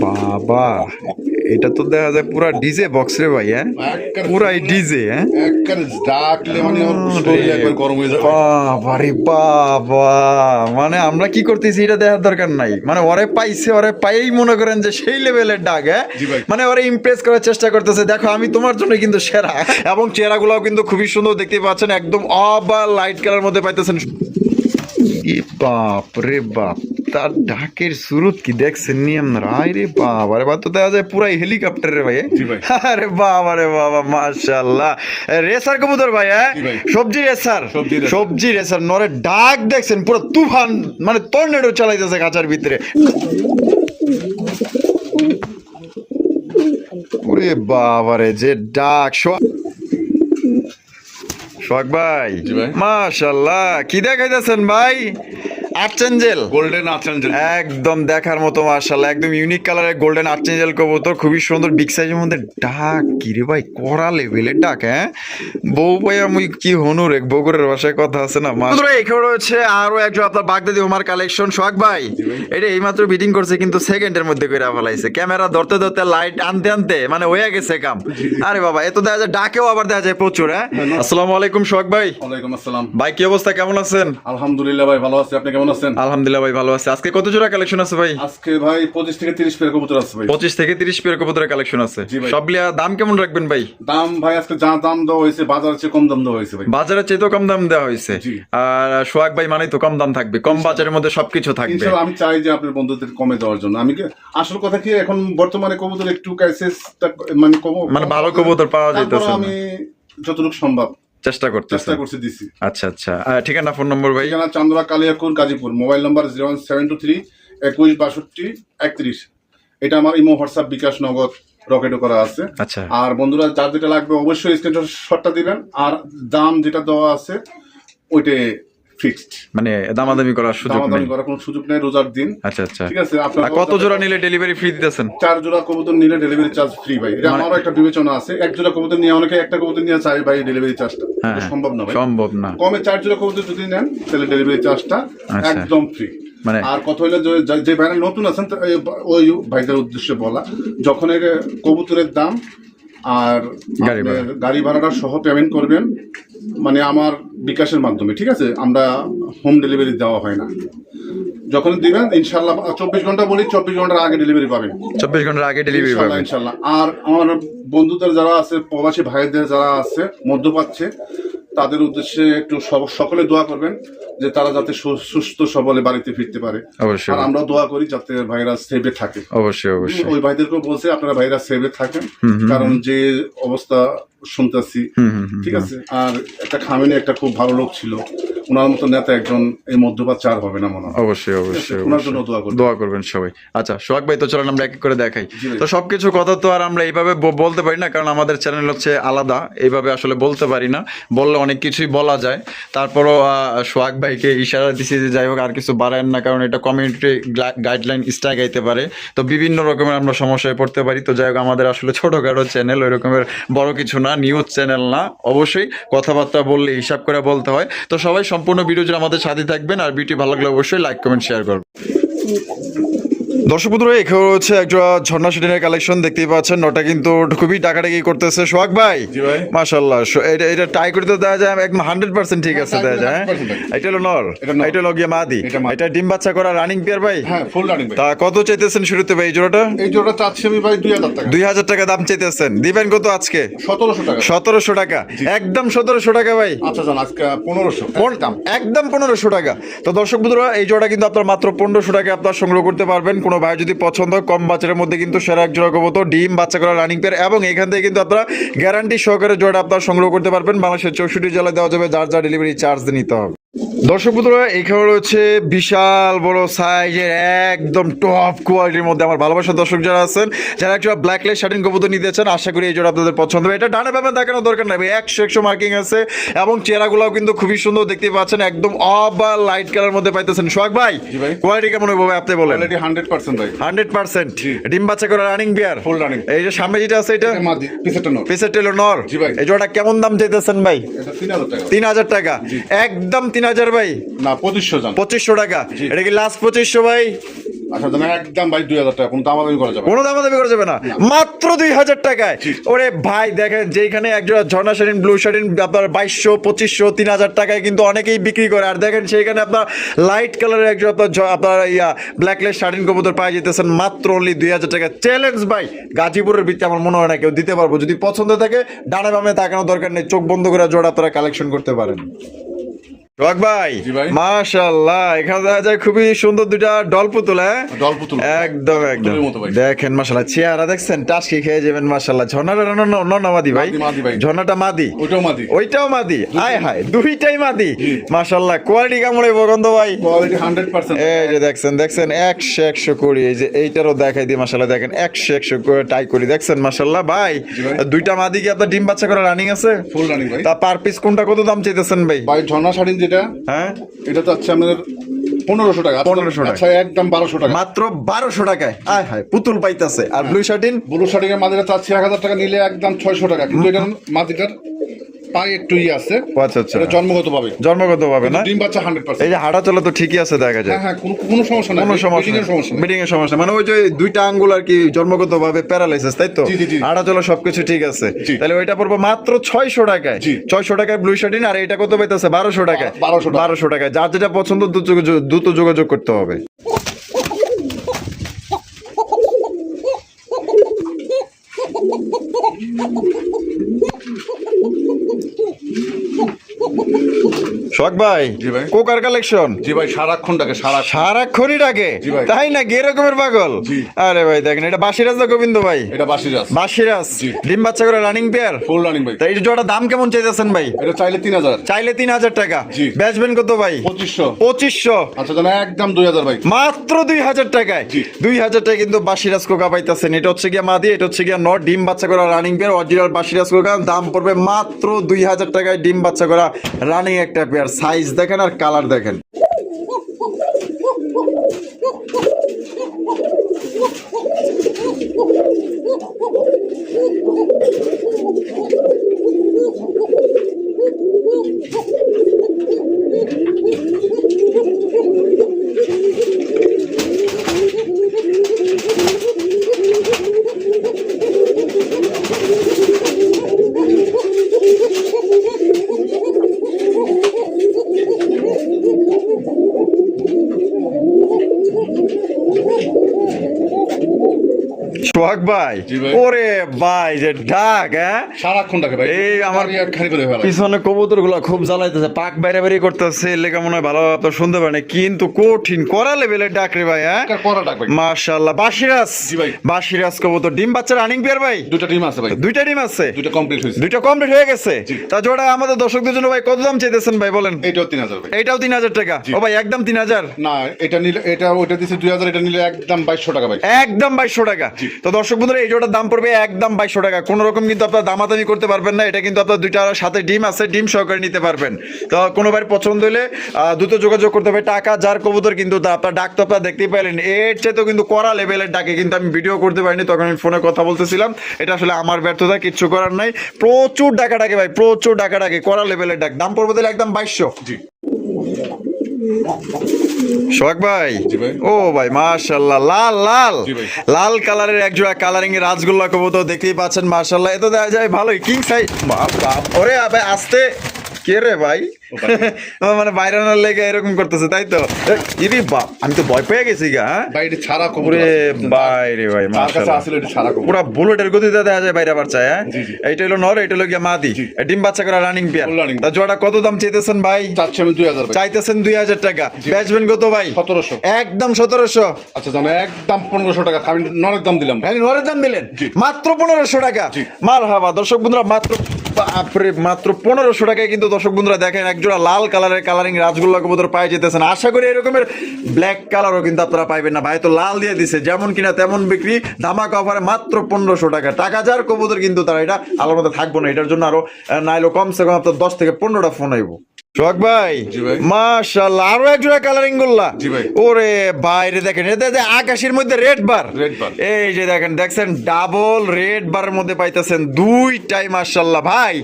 বাবা, এটা তো দেখা যায় পুরা ডিজে বক্স রে ভাই। হ্যাঁ, পুরাই ডিজে। হ্যাঁ, বাবা রে বাবা, মানে আমরা কি করতেছি এটা দেখার দরকার নাই, মানে ওরে পাইছে, ওরে পাইই মনে করেন যে সেই লেভেলের ডাক। হ্যাঁ, মানে ওরে ইমপ্রেস করার চেষ্টা করতেছে, দেখো আমি তোমার জন্য কিন্তু সেরা। এবং চেহারাগুলোও কিন্তু খুবই সুন্দর দেখতে পাচ্ছেন, একদম আবার লাইট কালার মধ্যে পাইতেছেন। বাপ রে বাপ, তার ঢাকের সুরত কি দেখছেন নি আপনারা? আরে বাবা রে বাবা, তো দেখা যায় পুরাই হেলিকপ্টার রে ভাই। আরে বাবা রে বাবা, মাশাআল্লাহ। রেসার কবুতর ভাই। হ্যাঁ, সবজি রেসার, সবজি রেসার। নরে ডাক দেখছেন, পুরো তুফান, মানে টর্নেডো চালাইতেছে খাঁচার ভিতরে। ওরে বাবা রে, যে ডাক। সোহাগ ভাই, মাশাআল্লাহ, কি দেখাইতেছেন ভাই? আর্চেঞ্জেল, গোল্ডেন আর্চেঞ্জেল, একদম দেখার মতো মাশাআল্লাহ, একদম ইউনিক কালারের গোল্ডেন আর্চেঞ্জেল কবুতর, খুবই সুন্দর বিগ সাইজের মধ্যে। ডাক কি রে ভাই, কড়া লেভেলের ডাক। হ্যাঁ, বউ ভাই আমি কি হনু রে, বগুড়ের ভাষায় কথা আছে না। মাত্র এখানে রয়েছে আরো একজন আপনার বাগদাদি ওমার কালেকশন। সোহাগ ভাই, এটা এইমাত্র বিডিং করছে, কিন্তু সেকেন্ডের মধ্যে করে ফেলাইছে। ক্যামেরা ধরতে ধরতে লাইট আনতে আনতে মানে হয়ে গেছে কাম। আরে বাবা, এত দেখা যায় ডাকেও আবার দেখা যায় প্রচুর। হ্যাঁ, আসসালামু আলাইকুম সোহাগ ভাই। ওয়ালাইকুম আসসালাম ভাই, কি অবস্থা, কেমন আছেন? আলহামদুলিল্লাহ ভাই, ভালো আছি, আপনি কেমন আছেন? আলহামদুলিল্লাহ ভাই, ভালো আছে। আজকে কত জোড়া কালেকশন আছে ভাই? আজকে ভাই 25 থেকে 30 পেয়ার কবুতর আছে ভাই। 25 থেকে 30 পেয়ার কবুতরের কালেকশন আছে। সবগুলা দাম কেমন রাখবেন ভাই? দাম ভাই আজকে যা দাম দেওয়া হয়েছে, বাজারের চেয়ে কম দাম দেওয়া হয়েছে ভাই। বাজারের চেয়ে তো কম দাম দেওয়া হয়েছে। আর সোহাগ ভাই মানে তো কম দাম থাকবে, কম বাজারের মধ্যে সবকিছু থাকবে। ইনশাআল্লাহ আমি চাই যে আপনার বন্ধুদের কমে দেওয়ার জন্য। আমি আসল কথা কি, এখন বর্তমানে কবুতর একটু ক্রাইসিসটা মানে ভালো কবুতর পাওয়া যাইতেছে না। আমি যতটুকু সম্ভব চেষ্টা করছি দিছি। আচ্ছা আচ্ছা, ঠিকানা, ফোন নম্বর ভাই? ঠিকানা চান্দরা কালিয়াকুর গাজীপুর, মোবাইল নাম্বার 01723 21 62 31। এটা আমার ইমো, হোয়াটসঅ্যাপ, বিকাশ, নগদ, রকেটও করা আছে। আচ্ছা, আর বন্ধুরা যার যেটা লাগবে অবশ্যই স্ক্রিনশটটা দিবেন, আর দাম যেটা দেওয়া আছে ওইটা ফিক্সড, মানে দামাদামি করার সুযোগ নেই। দামাদামি করার কোনো সুযোগ নেই রোজার দিন। আচ্ছা আচ্ছা, ঠিক আছে। আপনারা কত জোড়া নিলে ডেলিভারি ফ্রি দিতেছেন? 4 জোড়া কবুতর নিলে ডেলিভারি চার্জ ফ্রি ভাই। এটা আমারও একটা বিবেচনা আছে। 1 জোড়া কবুতর নিয়ে অনেকে একটা কবুতর নিয়ে চায় ভাই ডেলিভারি চার্জটা, সম্ভব না ভাই, সম্ভব না। কমে 4 জোড়া কবুতর যদি নেন তাহলে ডেলিভারি চার্জটা একদম ফ্রি। মানে আর কথা হইলো যে ভাইরা নতুন আছেন ওই ভাইদের উদ্দেশ্যে বলা, যখন কবুতরের দাম আর গাড়ি ভাড়াটা সহ পেমেন্ট করবেন, মানে আমার বিকাশের মাধ্যমে, ঠিক আছে, আমরা হোম ডেলিভারি দেওয়া হয় না। যখন দিবেন ইনশাআল্লাহ 24 ঘন্টা বলি, 24 ঘন্টার আগে ডেলিভারি পাবেন। 24 ঘন্টার আগে ডেলিভারি পাবেন ইনশাআল্লাহ। আর আমার বন্ধুদের যারা আছে, প্রবাসী ভাইদের যারা আছে মধ্যপ্রাচ্যে, তাদের উদ্দেশ্যে একটু সকলে দোয়া করবেন যে তারা যাতে সুস্থ সবলে বাড়িতে ফিরতে পারে। অবশ্যই, আর আমরা দোয়া করি যাতে ভাইরা সেভে থাকে। অবশ্যই অবশ্যই, ওই ভাইদেরকেও বলছে আপনারা ভাইরা সেভে থাকেন, কারণ যে অবস্থা শুনতেছি, ঠিক আছে। আর একটা খামিনে একটা খুব ভালো লোক ছিল, ওনার মতো নেতা একজন এই মধ্যপ্রাচ্য চার হবে না মনে হয়। অবশ্যই অবশ্যই, ওনার জন্য দোয়া করবেন সবাই। আচ্ছা সোহাগ ভাই, তো চলেন আমরা এক এক করে দেখাই। তো সবকিছু কথা তো আর আমরা এইভাবে বলতে পারি না, কারণ আমাদের চ্যানেল হচ্ছে আলাদা, এইভাবে আসলে বলতে পারি না। বললে অনেক কিছুই বলা যায়, তারপরও সোহাগ ভাইকে ইশারা দিছি যে যাই হোক আর কিছু বাড়ায়েন না, কারণ এটা কমিউনিটি গাইডলাইন স্ট্রাইক আইতে পারে, তো বিভিন্ন রকমের আমরা সমস্যায় পড়তে পারি। তো যাই হোক আমাদের আসলে ছোটখাটো চ্যানেল, ওই রকমের বড় কিছু না, নিউজ চ্যানেল না। অবশ্যই কথাবার্তা বললে হিসাব করে বলতে হয়। তো সবাই সম্পূর্ণ ভিডিও জুড়ে আমাদের সাথে থাকবেন, আর ভিডিও ভালো লাগলে অবশ্যই লাইক কমেন্ট শেয়ার করবেন। দর্শক বন্ধুরা, এখানে হচ্ছে একটা ঝর্ণা শুটিংয়ের কালেকশন দেখতেই পাচ্ছেন। নটা কিন্তু খুবই টাকাটাকি করতেছে সোহাগ ভাই। মাশাআল্লাহ, এটা ট্রাই করতে দেওয়া যায় একদম 100% ঠিক আছে দেওয়া যায়। এটা হলো নর, এটা হলো গিয়ে মাদি, এটা ডিম বাচ্চা করা রানিং পেয়ার ভাই। হ্যাঁ, ফুল রানিং। তা কত চাইতেছেন শুরুতে ভাই এই জোড়াটা? এই জোড়াটা চাচ্ছি আমি ভাই 2000 টাকা। 2000 টাকা দাম চাইতেছেন, দিবেন কত আজকে? 1700 টাকা। 1700 টাকা, একদম 1700 টাকা ভাই। আচ্ছা জান, আজকে 1500 একদম 1500 টাকা। তো দর্শক বন্ধুরা, এই জোড়া কিন্তু আপনার মাত্র 1500 টাকা আপনার সংগ্রহ করতে পারবেন। কোনো ভাই যদি পছন্দ হয়, কম বাচ্চার মধ্যে কিন্তু সেরা এক জোড়া কবুতর, ডিম বাচ্চা করা রানিং পেয়ার, এবং এখান থেকে কিন্তু আপনারা গ্যারান্টি সহকারে জোড়া আপনারা সংগ্রহ করতে পারবেন। বাংলাদেশের 64 জেলায় দেওয়া যাবে, যার যা ডেলিভারি চার্জ নিতে হবে। দর্শক বন্ধুরা, এখানে রয়েছে বিশাল বড় সাইজের একদম টপ কোয়ালিটির মধ্যে আমার ভালোবাসার দর্শক যারা আছেন, যারা একটা ব্ল্যাক লেস শার্টিন কবুতর নিতে চান, আশা করি এই জোড়া আপনাদের পছন্দ হবে। এটা ডানে বামে দেখানোর দরকার নাই, 100 মার্কিং আছে এবং চেহারাগুলোও কিন্তু খুবই সুন্দর দেখতে পাচ্ছেন, একদম অফ বা লাইট কালার মধ্যে পাইতেছেন। সোহাগ ভাই, কোয়ালিটি কেমন হবে আপনি বলেন? 100% ভাই, 100%। ডিম বাচ্চা করে রানিং বিয়ার, ফুল রানিং। এই যে সামনে যেটা আছে এটা মাদি, পিছেরটা নর। পিছেরটা হলো নর। এই জোড়াটা কেমন দাম চাইতেছেন ভাই? এটা 3000 টাকা। 3000 টাকা, একদম 3000 ভাই না 2500 জান। 2500 টাকা। এটা কি লাস্ট 2500 ভাই? আচ্ছা জান, একদম ভাই 2000 টাকা, কোনো দামাদামি করা যাবে না। কোনো দামাদামি করা যাবে না, মাত্র 2000 টাকায়। ওরে ভাই দেখেন, যেখানে একজোড়া ঝর্ণা শার্টিন ব্লু শার্টিন আপনার 2200 2500 3000 টাকায় কিন্তু অনেকেই বিক্রি করে, আর দেখেন সেইখানে আপনার লাইট কালারের একজোড়া আপনার ব্ল্যাক লেস শার্টিন কবুতর পাই যেতেছেন মাত্র অনলি 2000 টাকা। চ্যালেঞ্জ ভাই, গাজীপুরের ভিত্তি আমার মনে হয় না কেউ দিতে পারবো। যদি পছন্দ থাকে ডানে বামে তাকানোর দরকার নেই, চোখ বন্ধ করে জোড়া আপনারা কালেকশন করতে পারেন। সোহাগ ভাই, মাশাআল্লাহ, এখানে দেখা যায় খুবই সুন্দর দুইটা ডল পুতুল। ডল পুতুল একদম একদম দেখেন, মাশাআল্লাহ চেহারা দেখছেন, টাসকি খেয়ে যাবেন। মাশাআল্লাহ, ঝর্ণাটা মাদি ভাই, ঝর্ণাটা মাদি, ওইটাও মাদি। আয় হায়, দুইটাই মাদি। মাশাআল্লাহ, কোয়ালিটি কেমন এই বগন্ধ ভাই? কোয়ালিটি 100%। এই যে দেখছেন 100 করি, এই যে এইটারও দেখাই দিই। মাশাআল্লাহ দেখেন 100 করে টাই করি, দেখছেন মাশাআল্লাহ ভাই। দুইটা মাদি কি আপনার ডিম বাচ্চা করে রানিং আছে? ফুল রানিং ভাই। তা পার পিস কোনটা কত দাম চাইতেছেন ভাই? ভাই ঝর্ণা শাড়ি যেটা, হ্যাঁ এটা তো আছে আমাদের 1500 টাকা। 1500 টাকা, আচ্ছা একদম 1200 টাকা, মাত্র 1200 টাকায়। আয় হায়, পুতুল পাইতাছে। আর ব্লু শার্টিন, ব্লু শার্টিনের মাদিটা চাচ্ছি 1000 টাকা, নিলে একদম 600 টাকা। কিন্তু এটা মাদিটার পাই একটু আছে। আচ্ছা আচ্ছা, এটা জন্মগত পাবে না? ডিম বাচ্চা 100%। এই যে হাঁটা চলা তো ঠিকই আছে, দেখা যায়। হ্যাঁ কোনো সমস্যা নাই, কোনো সমস্যা নেই, ব্রিডিং এর সমস্যা মানে ওই যে দুইটা আঙ্গুল আর কি জন্মগত ভাবে প্যারালাইসিস, তাই তো? হাঁটা চলা সবকিছু ঠিক আছে, তাহলে ওইটা পড়বো মাত্র 600 টাকায়। 600 টাকায় ব্লু শার্টিন। আর এটা কত পাইতেছে? 1200 টাকায়। 1200 টাকায়। যার যেটা পছন্দ দ্রুত যোগাযোগ করতে হবে। শখ ভাই, কোকার কালেকশন। জি ভাই, সারাক্ষণ ডাকে, সারাক্ষণই ডাকে, তাই না? এরকমের পাগল। আরে ভাই দেখেন, এটা বাসিরাজ না গোবিন্দ ভাই? এটা বাসিরাজ। বাসিরাজ, ডিম বাচ্চা করে রানিং পেয়ার, ফুল রানিং ভাই। তাই এই জোড়া দাম কেমন চাইতেছেন ভাই? এটা চাইলে 3000। চাইলে 3000 টাকা। বেচবেন কত ভাই? 2500। আচ্ছা জানা, একদম 2000 ভাই, মাত্র 2000 টাকায়। 2000 টাকায় কিন্তু বাসিরাজ কোকা পাইতেছেন। এটা হচ্ছে গিয়া মাদি, এটা হচ্ছে গিয়া নট। ডিম বাচ্চা করা রানিং পেয়ার, অরিজিনাল বাসিরাজ কোকা। দাম পড়বে মাত্র 2000 টাকায়। ডিম বাচ্চা করা রানিং একটা পেয়ার। সাইজ দেখেন আর কালার দেখেন। সোহাগ ভাই, ওরে ভাই যে ডাক, সারাক্ষণ ডাকে ভাই। এই আমার পিছনে কবুতর গুলা খুব জ্বালাইতেছে, পাক বাইরে বাইরে করতেছে, লেখা মনে হয় ভালো আপনার শুনতে পারেন, কিন্তু কঠিন করা লেভেলের ডাক রে ভাই। মাশাআল্লাহ, বাসিরাজ। বাসিরাজ কবুতর, ডিম বাচ্চা রানিং পেয়ার ভাই? দুটো ডিম আছে ভাই। দুইটা ডিম আছে, দুটো কমপ্লিট হয়েছে। দুইটা কমপ্লিট হয়ে গেছে। তা জোড়া আমাদের দর্শকদের জন্য ভাই কত দাম চাইতেছেন ভাই বলেন? এটাও 3000 ভাই। এটাও 3000 টাকা। ও ভাই একদম 3000 না, এটা নিলে, এটা ওটা দিছে 2000, এটা নিলে একদম 2200 টাকা ভাই। একদম 2200 টাকা। তো দর্শক বন্ধুরা, এই জোড়ার দাম পড়বে একদম 2200 টাকা। কোন রকম কিন্তু আপনার দামাদামি করতে পারবেন না। এটা কিন্তু আপনার দুইটার সাথে ডিম আছে, ডিম সহকারে নিতে পারবেন। তো কোনো ভাই পছন্দ হলে দ্রুত যোগাযোগ করতে হবে। টাকা যার কবুতর, কিন্তু আপনার ডাক তো আপনার দেখতেই পাইলেন। এর চেয়ে তো কিন্তু কড়া লেভেলের ডাকে, কিন্তু আমি ভিডিও করতে পারিনি, তখন আমি ফোনে কথা বলতেছিলাম। এটা আসলে আমার ব্যর্থতা, কিচ্ছু করার নাই। প্রচুর ডাকা ডাকে ভাই, প্রচুর ডাকা ডাকে, কড়া লেভেলের ডাক। দাম পড়বে তাহলে একদম 2200। সোহাগ ভাই, ও ভাই মাশাআল্লাহ, লাল লাল লাল কালারের একজোড়া কালারিং এর রাজগোল্লা কবুতর দেখতেই পাচ্ছেন। মাশাআল্লাহ, এত দেখা যায় ভালোই কিং সাইজ। ওরে ভাই আস্তে, কে রে ভাই? মানে বাইরানোর লেগে এরকম করতেছে, তাই তো? ইরে বাপ, আমি তো ভয় পেয়ে গেছি গা। বাইরে ছাড়া কবুতর বাইরে ভাই, মাশাআল্লাহ আসলে এটা ছাড়া কবুতর, পুরো বুলেটের গতিতে দেখা যায় বাইরে বাচ্চা। এইটা হলো নর, এটা হলো গিয়া মাদি। ডিম বাচ্চা করা রানিং পেয়ার। তা জোড়া কত দাম চাইতেছেন ভাই? চাচ্ছি আমি 2000 ভাই। চাইতেছেন 2000 টাকা। বেচবেন কত ভাই? 1700। একদম 1700। আচ্ছা জানো, একদম 1500 টাকা। আমি নরের দাম দিলাম। নরের দাম দিলেন মাত্র 1500 টাকা। মারহাবা। দর্শক বন্ধুরা, মাত্র বাপরে মাত্র 1500 টাকায় কিন্তু দর্শক বন্ধুরা দেখেন একজোড়া লাল কালারের কালারিং রাজগোল্লা কবুতর পাই যেতেছেন। আশা করি এরকমের ব্ল্যাক কালারও কিন্তু আপনারা পাইবেন না, ভাই তো লাল দিয়ে দিছে, যেমন কিনা তেমন বিক্রি, ধামাকা অফারে মাত্র 1500 টাকা। টাকা যার কবুতর কিন্তু তারা এটা আলার মধ্যে থাকবো না, এটার জন্য আরো নাইলো কমসে কম আপনার 10 থেকে 15টা ফোন আইব। সোহাগ ভাই মাশাআল্লাহ, আরো এক জোড়া কালারিং গোল্লা। ওরে বাইরে দেখেন, এটা আকাশের মধ্যে রেড বার, এই যে দেখেন দেখছেন ডাবল রেড বারের মধ্যে পাইতেছেন দুইটাই মাশাআল্লাহ। ভাই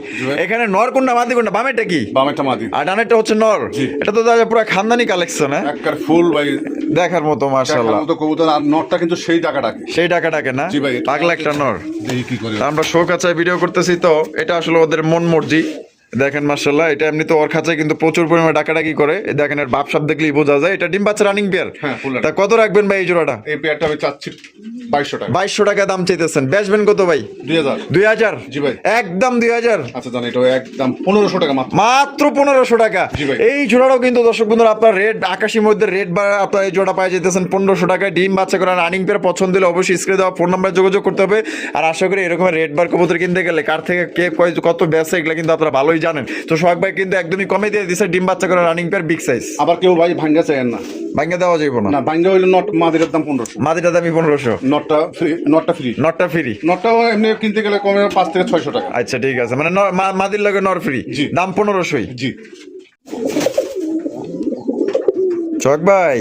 এখানে নর কোনটা মাদি কোনটা? বামেটা কি? বামেটা মাদি আর ডানেরটা হচ্ছে নর। এটা তো দাদা পুরো খানদানি কালেকশন, হ্যাঁ একবার ফুল ভাই দেখার মতো মাশাআল্লাহ। তো কবুতর আর নরটা কিন্তু সেই টাকাটাকে, সেই টাকাটাকে না পাগলা একটা নর। দেখি কি করে আমরা শো কাচায় ভিডিও করতেছি, তো এটা আসলে ওদের মন মর্জি। দেখেন মাশাআল্লাহ, এটা এমনি তো ওর খাঁচায় কিন্তু প্রচুর পরিমাণে ডাকাডাকি করে। দেখেন এর বাপসাপ দেখলেই বোঝা যায়। এটা ডিম বাচ্চা রানিং পেয়ার। তা কত রাখবেন ভাই এই জোড়াটা? এই পেয়ারটা আমি চাচ্ছি 2200 টাকা। 2200 টাকা দাম চাইতেছেন, বেচবেন কত ভাই? 2000। 2000? জি ভাই একদম 2000। আচ্ছা জান, এটা একদম 1500 টাকা মাত্র। মাত্র 1500 টাকা। এই জোড়াটাও কিন্তু দর্শক বন্ধুরা আপনার রেড আকাশির মধ্যে রেড বার আপনার এই জোড়া পাই যেতেছেন 1500 টাকায়। ডিম বাচ্চা করা রানিং পেয়ার পছন্দ হলে অবশ্যই স্ক্রিনে দেওয়া ফোন নাম্বারে যোগাযোগ করতে হবে। আর আশা করি এরকম রেড বার কবুতর কিনতে গেলে কার থেকে কে কত বেচে এগুলো কিন্তু আপনারা ভালোই জানেন। তো সোহাগ ভাই কিন্তু একদমই কমে দিয়ে দিছে ডিম বাচ্চা করা রানিং পেয়ার বিগ সাইজ। আবার কেউ ভাই ভাঙ্গা চাইেন না, ভাঙ্গা দেওয়া যাবে না। না ভাঙ্গা হইলে নট মাদির দাম 1500, মাদিটার দামই 1500, নটটা ফ্রি। নটটা ফ্রি, নটটা ফ্রি। নটটাও এমনি কিনতে গেলে কমে 5 থেকে 600 টাকা। আচ্ছা ঠিক আছে, মানে মাদির লগে নর ফ্রি, দাম 1500। জি চক ভাই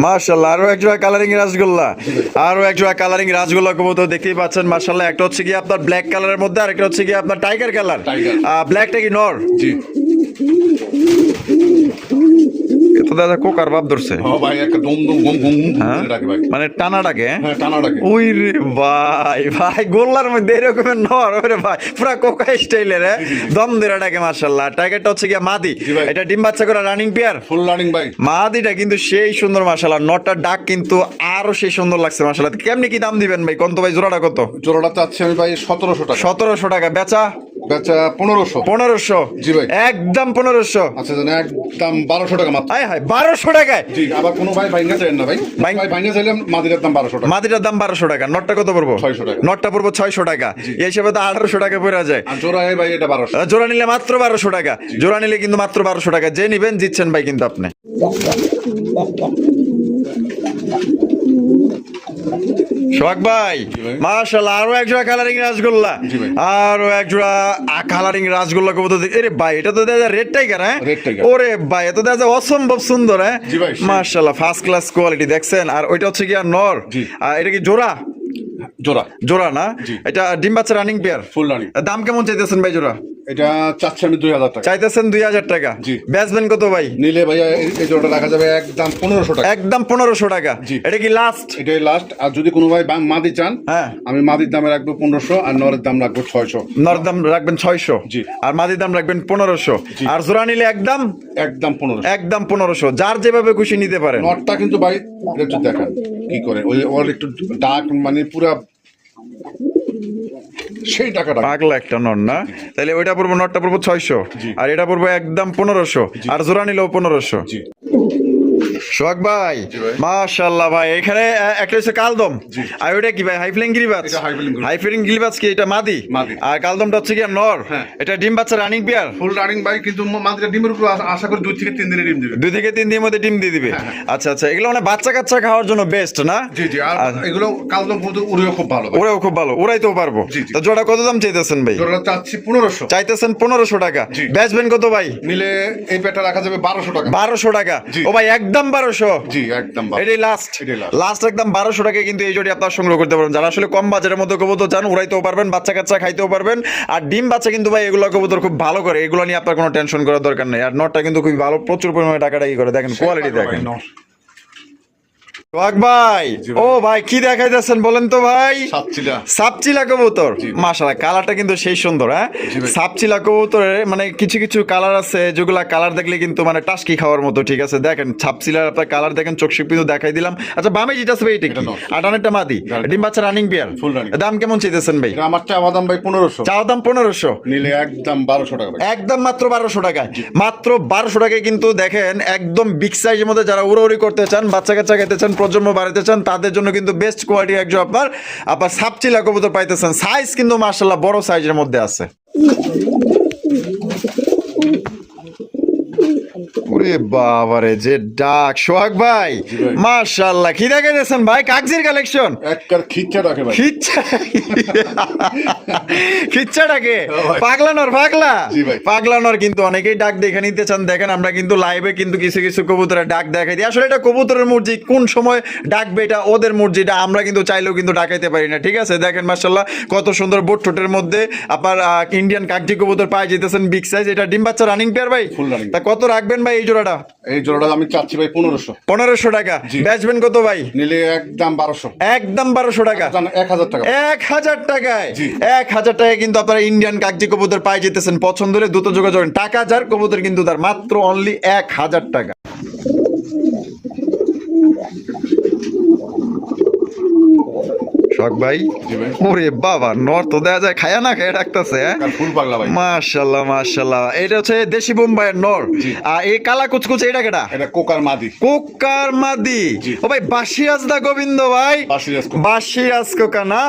মাশাআল্লাহ, আরো এক জোড়া কালারিং রাসগোল্লা, আরো এক জোড়া কালারিং রাসগোল্লা কবুতর দেখতেই পাচ্ছেন মাশাআল্লাহ। একটা হচ্ছে কি আপনার ব্ল্যাক কালারের মধ্যে, আর একটা হচ্ছে কি আপনার টাইগার কালার। ব্ল্যাকটা কি নর? জি তো দাদা কোকার ভাব ধরছে। হ্যাঁ ভাই, একটা দম দম গম গম ডাকে ভাই, মানে টানা ডাকে। হ্যাঁ টানা ডাকে। ওই রে ভাই, ভাই গোল্লার মধ্যে এরকমের নর, ওরে ভাই পুরা কোকা স্টাইলের দম ধরে ডাকে মাশাআল্লাহ। টাইগারটা হচ্ছে কি মাদি, এটা ডিম বাচ্চা করা রানিং পেয়ার, ফুল রানিং ভাই। মাদিটা কিন্তু সেই সুন্দর মাশাআল্লাহ, নটটার ডাক কিন্তু আরো সেই সুন্দর লাগছে মাশাআল্লাহ। কেমনি কি দাম দিবেন ভাই? কোন তো ভাই জোড়াটা কত? জোড়াটা চাচ্ছি আমি ভাই 1700 টাকা। 1700 টাকা। বেচা? বেচা 1500। 1500? জি ভাই একদম 1500। আচ্ছা জান, একদম 1200 টাকা মাত্র। হায় হায় 1200 টাকায়? জি। আবার কোনো ভাই ভাঙ্গা চাইেন না ভাই, ভাই ভাঙ্গা চাইলে মাদির দাম 1200 টাকা। মাদিটার দাম 1200 টাকা। নটটা কত পড়বো? 600 টাকা। নটটা পড়বো 600 টাকা। এই হিসাবে তো 1800 টাকা পড়া যায়। আর জোড়া ভাই এটা 1200। জোড়া নিলে মাত্র 1200 টাকা। জোড়া নিলে কিন্তু মাত্র 1200 টাকা। যে নিবেন জিতছেন ভাই কিন্তু আপনি। সোহাগ ভাই মাশাআল্লাহ, আরো এক জোড়া কালারিং রাসগোল্লা, আরো এক জোড়া কালারিং রাসগোল্লা কবুতর। আরে ভাই এটা তো দেখা যায় রেড টাইগার। হ্যাঁ ওরে ভাই, এত দেখা যায় অসম্ভব সুন্দর। হ্যাঁ মাশাআল্লাহ, ফার্স্ট ক্লাস কোয়ালিটি দেখছেন। আর ওইটা হচ্ছে কি আর নর? আর এটা কি জোড়া? জোড়া। জোড়া না? এটা ডিম বাচ্চা রানিং পেয়ার, ফুল রানিং। দাম কেমন চাইতেছেন ভাই জোড়া? এটা চাচ্ছি আমি 2000 টাকা। চাইতেছেন 2000 টাকা? জি। বেচবেন কত ভাই? নিলে ভাইয়া এই জোড়াটা রাখা যাবে একদম 1500 টাকা। একদম 1500 টাকা। এটা কি লাস্ট? এটাই লাস্ট। আর যদি কোনো ভাই মাদি চান, হ্যাঁ আমি মাদির দামে রাখবো 1500, আর নরের দাম রাখবো 600। নরের দাম রাখবেন 600, জি, আর মাদির দাম রাখবেন 1500। আর জোড়া নিলে একদম 1500। একদম 1500, যার যেভাবে খুশি নিতে পারেন। নটটা কিন্তু ভাই একটু দেখান কি করে, ওই ওর একটু ডাক মানে পুরা সেই টাকাটা পাগলা একটা নর না? তাহলে ওইটা পড়বো, নটটা পড়বো 600, আর এটা পড়বো একদম 1500, আর জোড়া নিলেও 1500। সোহাগ ভাই মাশাআল্লাহ, ভাই এখানে একটা হচ্ছে কালদম, আর ওইটা কি ভাই? হাইফ্লাইং গিরিবাজ। হাইফ্লাইং গিরিবাজ কি এটা মাদি? আর কালদমটা হচ্ছে কি নর? এটা ডিম বাচ্চা রানিং পেয়ার, ফুল রানিং ভাই। কিন্তু মাদিটা ডিমের উপর আশা করি 2 থেকে 3 দিনে ডিম দিবে। 2 থেকে 3 দিনের মধ্যে ডিম দিয়ে দিবে। আচ্ছা আচ্ছা, এগুলো মানে বাচ্চা কাচ্চা খাওয়ার জন্য বেস্ট না? জি জি। আর এগুলো কালদম কিন্তু উড়েও খুব ভালো, ওরাও খুব ভালো, ওরাইতেও পারবো। তো জোড়া কত দাম চাইতেছেন ভাই? জোড়া চাচ্ছি 1500। চাইতেছেন 1500 টাকা। বেচবেন কত ভাই? নিলে এই পেটা রাখা যাবে 1200 টাকা। 1200 টাকা? ও ভাই একদম 1200? জি একদম। এটাই লাস্ট, লাস্ট একদম 1200 টাকায় কিন্তু এই জোড়ি আপনারা সংগ্রহ করতে পারবেন। যারা আসলে কম বাজারের মধ্যে কবুতর চান, উড়াইতেও পারবেন, বাচ্চা কাচ্চা খাইতেও পারবেন। আর ডিম বাচ্চা কিন্তু ভাই এগুলো কবুতর খুব ভালো করে, এগুলো নিয়ে আপনার কোনো টেনশন করার দরকার নেই। আর নটটা কিন্তু খুবই ভালো, প্রচুর পরিমাণে টাকাটা কি করে দেখেন, কোয়ালিটি দেখেন। সোহাগ ভাই, ও ভাই কি দেখাইতেছেন বলেন তো ভাই? সাপচিলা কবুতর মাশাআল্লাহ, কালারটা কিন্তু সেই সুন্দর। হ্যাঁ সাপচিলা কবুতরের মানে কিছু কিছু কালার আছে যেগুলা কালার দেখলে কিন্তু মানে টাস্কি খাওয়ার মতো। ঠিক আছে, দেখেন সাপচিলার আপনার কালার দেখেন, চোখ কিন্তু দেখাই দিলাম। আচ্ছা বামে যেটা আছে এইটা কি? আটানেরটা মাদি, ডিম বাচ্চা রানিং পেয়ার, ফুল রানিং। দাম কেমন চাইতেছেন ভাই? আমার চাওয়া দাম ভাই 1500। চাওয়া দাম 1500, নিলে একদম 1200 টাকা। একদম মাত্র 1200 টাকায়। মাত্র 1200 টাকায় কিন্তু দেখেন একদম বিগ সাইজের মধ্যে যারা উড়াউড়ি করতে চান, বাচ্চা কাচ্চা খেতে চান, প্রজন্ম বাড়াতে চান, তাদের জন্য কিন্তু বেস্ট কোয়ালিটি একজন আপনার সাপচিলা কবুতর পাইতেছেন। সাইজ কিন্তু মাশাআল্লাহ বড় সাইজের মধ্যে আছে। ওরে বাবারে যে ডাক সোহাগ ভাই, মাশাআল্লাহ কি দেখাইতেছেন ভাই? কাগজের কালেকশন একবার খিচ্চা ডাকে ভাই, খিচ্চা খিচ্চা ডাকে পাগলানোর পাগলা পাগলানোর কিন্তু অনেকেই ডাক দেখে নিতে চান। দেখেন আমরা কিন্তু লাইভে কিন্তু কিছু কিছু কবুতরের ডাক দেখাই দিই। আসলে এটা কবুতরের মর্জি, কোন সময় ডাকবে এটা ওদের মর্জি, এটা আমরা কিন্তু চাইলেও কিন্তু ডাকাইতে পারি না। ঠিক আছে, দেখেন মাশাআল্লাহ কত সুন্দর বোট ঠোঁটের মধ্যে আপনার ইন্ডিয়ান কাগজি কবুতর পাই যেতেছেন বিগ সাইজ। এটা ডিম বাচ্চা রানিং পেয়ার ভাই, ফুল রানিং। তা কত রাখবেন ভাই এই জোড়াটা? এই জোড়াটা আমি চাচ্ছি ভাই 1500। 1500 টাকা। বেচবেন কত ভাই? নিলে একদম 1200। একদম 1200 টাকা। 1000 টাকা। 1000 টাকায় 1000 টাকায় কিন্তু আপনারা ইন্ডিয়ান কাগজি কবুতর পাই যেতেছেন। পছন্দ হলে দ্রুত যোগাযোগ করেন। টাকা যার কবুতর কিন্তু তার মাত্র অনলি 1000 টাকা। শখ ভাই, ওরে বাবা নর তো দেখা যায় খায়া না খায়া রাখতেছে। ফুল পাগলা ভাই, মাশাআল্লাহ মাশাআল্লাহ। এটা হচ্ছে দেশি বোম্বাইয়ের নর। আর এই কালা কুচকুচে এটা কেডা? এটা কোকার মাদি। কোকার মাদি। ও ভাই বাসিরাজ দা গোবিন্দ ভাই, বাসিরাজ কোকা না?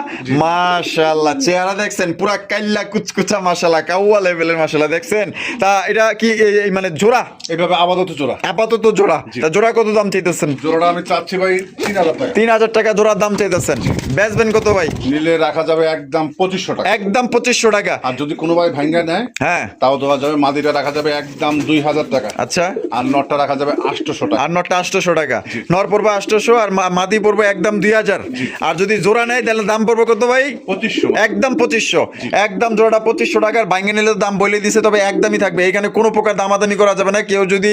মাশাআল্লাহ চেহারা দেখছেন পুরা কাইল্লা কুচকুচা মাশাআল্লাহ, কাওয়া লেভেলের মাশাআল্লাহ দেখছেন। তা এটা কি এই মানে জোড়া? এভাবে আপাতত জোড়া। আপাতত জোড়া। তা জোড়া কত দাম চাইতেছেন? জোড়াটা আমি চাচ্ছি ভাই 3000 টাকা। 3000 টাকা জোড়ার দাম চাইতেছেন। বেচবেন কত ভাই? নিলে রাখা যাবে একদম 2500 টাকা। একদম 2500 টাকা। আর যদি কোনো ভাই ভাঙ্গা নেয় হ্যাঁ তাও দেওয়া যাবে। মাদিটা রাখা যাবে একদম 2000 টাকা। আচ্ছা। আর নটটা রাখা যাবে 800 টাকা। আর নটটা 800 টাকা। নর পড়বে 800 আর মাদি পড়বে একদম 2000। আর যদি জোড়া নেয় তাহলে দাম পড়বে কত ভাই? 2500। একদম 2500। একদম জোড়াটা 2500 টাকার। ভাঙ্গে নিলে দাম বলে দিছে, তবে একদমই থাকবে। এখানে কোনো প্রকার দামাদামি করা যাবে না। কেউ যদি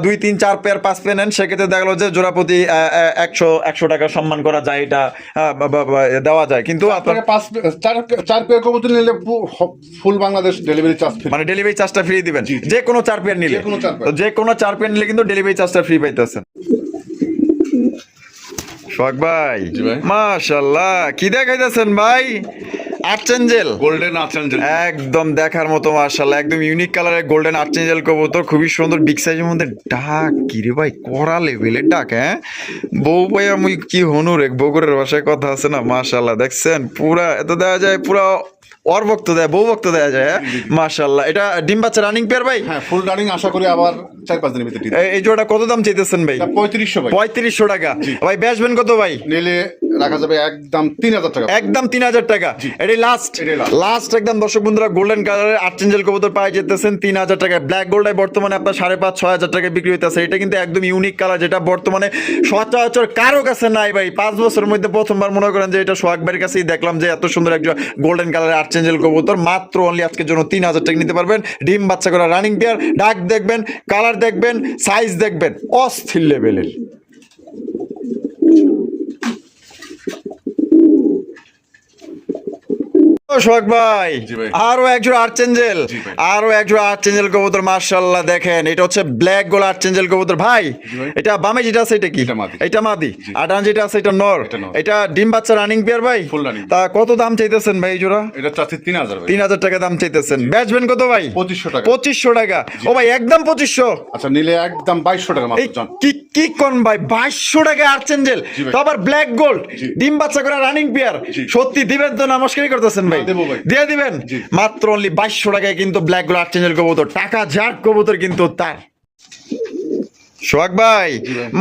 2 3 4 পেয়ার 5 পেয়ার নেন সেক্ষেত্রে দেখা গেলো যে জোড়া প্রতি 100 টাকা সম্মান করা যায়, এটা দেওয়া যায়। কিন্তু আপনাকে 4 পেয়ার কবুতর নিলে ফুল বাংলাদেশ ডেলিভারি চার্জ ফ্রি। মানে ডেলিভারি চার্জটা ফ্রি দিবেন যে কোনো 4 পেয়ার নিলে। যে কোনো 4 পেয়ার নিলে কিন্তু ডেলিভারি চার্জটা ফ্রি পাইতেছেন। শখ ভাই, মাশাআল্লাহ কি দেখাইতেছেন ভাই? আর্চেঞ্জেল, গোল্ডেন আর্চেঞ্জেল, একদম দেখার মতো মাশাআল্লাহ, একদম ইউনিক কালারের গোল্ডেন আর্চেঞ্জেল কবুতর, খুবই সুন্দর বিগ সাইজের মধ্যে। ডাক কি রে ভাই, কড়া লেভেলের ডাক। হ্যাঁ বউ ভাই আমি কি হনু রে, বগুড়ের ভাষায় কথা আছে না, মাশাআল্লাহ দেখছেন পুরা এত দেওয়া যায়, পুরা ওর ভক্ত দেয়, বউ ভক্ত দেয়া যায়। মাশাআল্লাহ। এটা ডিম বাচ্চা রানিং পেয়ার ভাই? হ্যাঁ ফুল রানিং, আশা করি আবার 4-5 দিনের ভিতরে। এই জোড়া কত দাম চাইতেছেন ভাই? 3500 ভাই। 3500 টাকা। ভাই বেচবেন কত ভাই? নিলে রাখা যাবে একদম 3000 টাকা। একদম 3000 টাকা। এটাই লাস্ট, লাস্ট একদম। দর্শক বন্ধুরা গোল্ডেন কালারের আর্চেঞ্জেল কবুতর পাই যেতেছেন 3000 টাকা। ব্ল্যাক গোল্ডায় বর্তমানে আপনার 5,500-6,000 টাকা বিক্রি হইতেছে। এটা কিন্তু একদম ইউনিক কালার, যেটা বর্তমানে সচরাচর কারো কাছে নাই ভাই। 5 বছরের মধ্যে প্রথমবার মনে করেন যে এটা সোহাগ ভাইয়ের কাছেই দেখলাম যে এত সুন্দর একটা গোল্ডেন কালারের আর্চেঞ্জেল কবুতর মাত্র অনলি আজকের জন্য 3000 টাকা নিতে পারবেন। ডিম বাচ্চা করা রানিং পেয়ার। ডাক দেখবেন, কালার দেখবেন, সাইজ দেখবেন, অস্থির লেভেলের। সোহাগ ভাই আরো একজোড়া আর্চেঞ্জেল, আরো একজোড়া আর্চেঞ্জেল কবুতর মাশাআল্লাহ দেখেন। এটা হচ্ছে ব্ল্যাক গোল্ড আর্চেঞ্জেল কবুতর ভাই। এটা বামে যেটা আছে এটা কি? এটা মাদি। আর ডান যেটা আছে এটা নর। এটা ডিম বাচ্চা রানিং পেয়ার ভাই। তা কত দাম চাইতেছেন ভাই এই জোড়া? এটা চাচ্ছি 3000 ভাই। 3000 টাকা দাম চাইতেছেন। বেচবেন কত ভাই? 2500 টাকা। 2500 টাকা। ও ভাই একদম 2500। আচ্ছা নিলে একদম 2200 টাকা মাত্র। জান কি কোন ভাই 2200 টাকা আর্চেঞ্জেল, তো আবার ব্ল্যাক গোল্ড ডিম বাচ্চা করা রানিং পেয়ার। সত্যি দিবেন তো? নমস্কারই করতেছেন ভাই, দিয়ে দিবেন মাত্র অনলি 2200 টাকায় কিন্তু ব্ল্যাক গোল্ড আর্চেঞ্জেল কবুতর। টাকা যার কবুতর কিন্তু তার। সোহাগ ভাই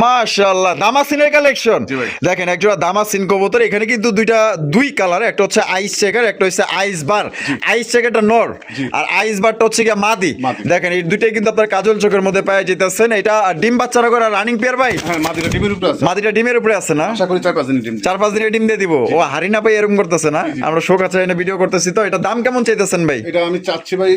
মাশাআল্লাহ দামাসিনের কালেকশন দেখেন, একজোড়া দামাসিন কবুতর। এখানে কিন্তু দুই কালার, একটা হচ্ছে আইস চেকার, একটা হচ্ছে আইস বার। আইস চেকারটা নর আর আইস বারটা হচ্ছে গিয়া মাদি। দেখেন এই দুইটাই কিন্তু আপনার কাজল চোখের মধ্যে পাওয়া যেতেছেন। এটা ডিম বাচ্চারা করা রানিং পেয়ার ভাই। হ্যাঁ মাদিটা ডিমের উপরে আছে। মাদিটা ডিমের উপরে আছে না? আশা করি 4-5 দিনের ডিম। 4-5 দিনের ডিম দিয়ে দিব। ও হারি না পাই এরকম করতেছে না? আমরা শোক আছে এনে ভিডিও করতেছি তো। এটা দাম কেমন চাইতেছেন ভাই? এটা আমি চাচ্ছি ভাই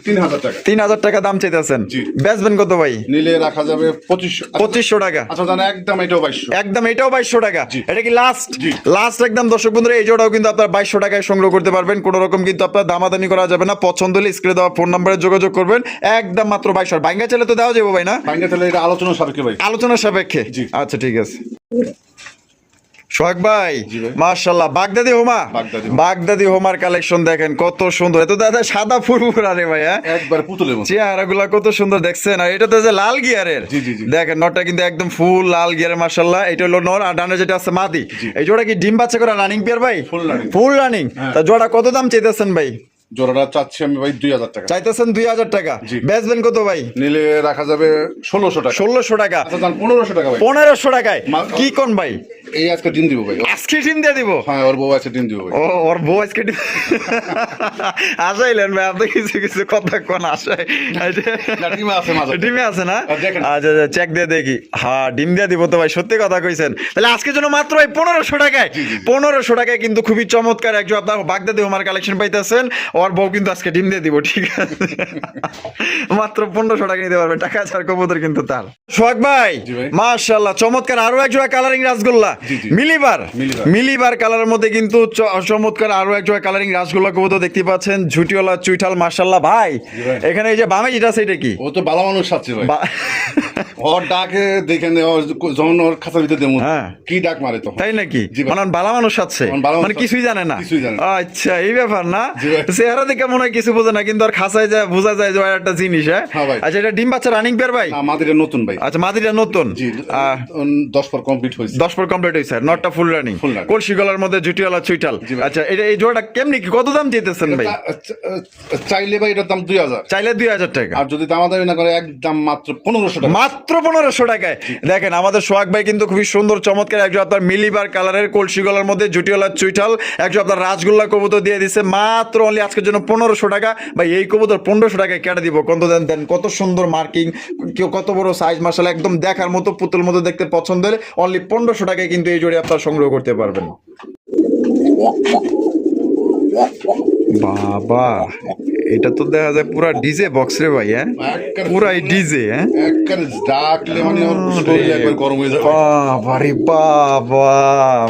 3000 টাকা। 3000 টাকা দাম চাইতেছেন। বেচবেন কত ভাই? নিলে রাখা যাবে 2500 টাকা। আচ্ছা জানা একদম এটাও 2200। একদম এটাও 2200 টাকা। এটা কি লাস্ট? লাস্ট একদম। দর্শক বন্ধুরা এই জোড়াও কিন্তু আপনারা 2200 টাকায় সংগ্রহ করতে পারবেন। কোনো রকম কিন্তু আপনারা দামাদামি করা যাবে না। পছন্দ হলে স্ক্রিনে দেওয়া ফোন নম্বরে যোগাযোগ করবেন। একদম মাত্র 2200। ভাঙ্গা চাইলে তো দেওয়া যাবে ভাই না? ভাঙ্গা চাইলে এটা আলোচনা সাপেক্ষে ভাই। আলোচনা সাপেক্ষে। আচ্ছা ঠিক আছে। সোহাগ ভাই মাশাআল্লাহ বাগদাদি হোমা, বাগদাদি হোমার কালেকশন দেখেন কত সুন্দর। এত দাদা সাদা ফুরফুরা রে ভাই। একবার পুতুলের মতো চেহারাগুলা কত সুন্দর দেখছেন। আর এটা তো যে লাল গিয়ারের, দেখেন নটটা কিন্তু একদম ফুল লাল গিয়ারের মাশাআল্লাহ। এটা হলো নর আর ডানে যেটা আছে মাদি। এই জোড়া কি ডিম বাচ্চা করা রানিং পেয়ার ভাই? Full running. তা জোড়া কত দাম চাইতেছেন ভাই? জোড়াটা চাচ্ছি আমি ভাই 2000 টাকা। চাইতেছেন 2000 টাকা, বেচবেন কত ভাই? নিলে রাখা যাবে 1600 টাকা। 1600 টাকা, আচ্ছা দাম 1500 টাকা ভাই। 1500 টাকায় কি কোন ভাই? এই আজকে ডিম দিব ভাই। আজকে ডিম দিয়ে দিব? হ্যাঁ, ওর বউ আছে ডিম দিব ভাই। ও, ওর বউ আজকে ডিম আসাইলেন ভাই, আপনি কিছু কিছু কথা কোন আসাই? ডিমে আছে মাঝে। ডিমে আছে না? দেখেন। আচ্ছা চেক দিয়ে দেখি। হ্যাঁ, ডিম দিয়ে দিব তো ভাই, সত্যি কথা কইছেন। তাহলে আজকের জন্য মাত্র ভাই 1500 টাকায়, 1500 টাকায় কিন্তু খুবই চমৎকার একজন আপনার বাগদাদি হোমার কালেকশন পাইতেছেন। ওর বউ কিন্তু আজকে ডিম দিয়ে দিব, ঠিক আছে? মাত্র 1500 টাকা নিতে পারবেন, টাকা ছাড় কবুতর কিন্তু তার। সোহাগ ভাই মাশাআল্লাহ, চমৎকার আরো এক জোড়া কালারিং রাসগোল্লা মিলিবার কালারের মধ্যে কিন্তু চমৎকার আরো এক জোড়া কালারিং রাসগোল্লা কবুতর দেখতে পাচ্ছেন, ঝুটিওয়ালা চুইঠাল মাশাআল্লাহ। ভাই এখানে এই যে বামে যেটা আছে এটা কি? ও তো ভালো মানুষ আছে ভাই। ওর ডাকে দেখেন, যখন ওর খাঁচার ভিতরে দেবো কি ডাক মারে তো, তাই নাকি? মানে ভালো মানুষ আছে, মানে কিছুই জানে না। আচ্ছা, এই ব্যাপার না? চেহারা দেখে মনে হয় কিছু বোঝে না, কিন্তু আর খাঁচায় যায় বোঝা যায় যে একটা জিনিস। হ্যাঁ, আচ্ছা, এটা ডিম বাচ্চা রানিং পেয়ার ভাই? মাদিটা নতুন ভাই। আচ্ছা, মাদিটা নতুন, 10 পর কমপ্লিট হয়েছে। 10 পর কমপ্লিট হয়েছে, নটটা ফুল রানিং, কলসি গলার মধ্যে জুটিওয়ালা চুইটাল। আচ্ছা, এটা এই জোড়াটা কেমনি কি কত দাম দিতেছেন ভাই? চাইলে ভাই এটার দাম 2000, চাইলে 2000 টাকা, আর যদি দামাদামি না করে একদম মাত্র 1500 টাকা। মাত্র 1500 টাকায়। দেখেন আমাদের সোহাগ ভাই কিন্তু খুবই সুন্দর চমৎকার একজন আপনার মিলিবার কালারের কলসি গলার মধ্যে জুটিওয়ালা চুইটাল একজন আপনার রাসগোল্লা কবুতর দিয়ে দিচ্ছে মাত্র অনলি আজকের জন্য 1500 টাকা। ভাই এই কবুতর 1500 টাকায় কেটে দিব, কত দেন? কত সুন্দর মার্কিং, কত বড় সাইজ মাশাআল্লাহ, একদম দেখার মতো পুতুল মতো দেখতে পছন্দ হলে অনলি 1500 টাকায় কিন্তু এই জোড়ি আপনারা সংগ্রহ করতে পারবেন। বাবা, এটা তো দেখা যায় পুরা ডিজে বক্স রে ভাই। হ্যাঁ, পুরাই ডিজে। হ্যাঁ, ডাকলে মানে ওর শরীর একবার গরম হয়ে যায়। বাবা রে বাবা,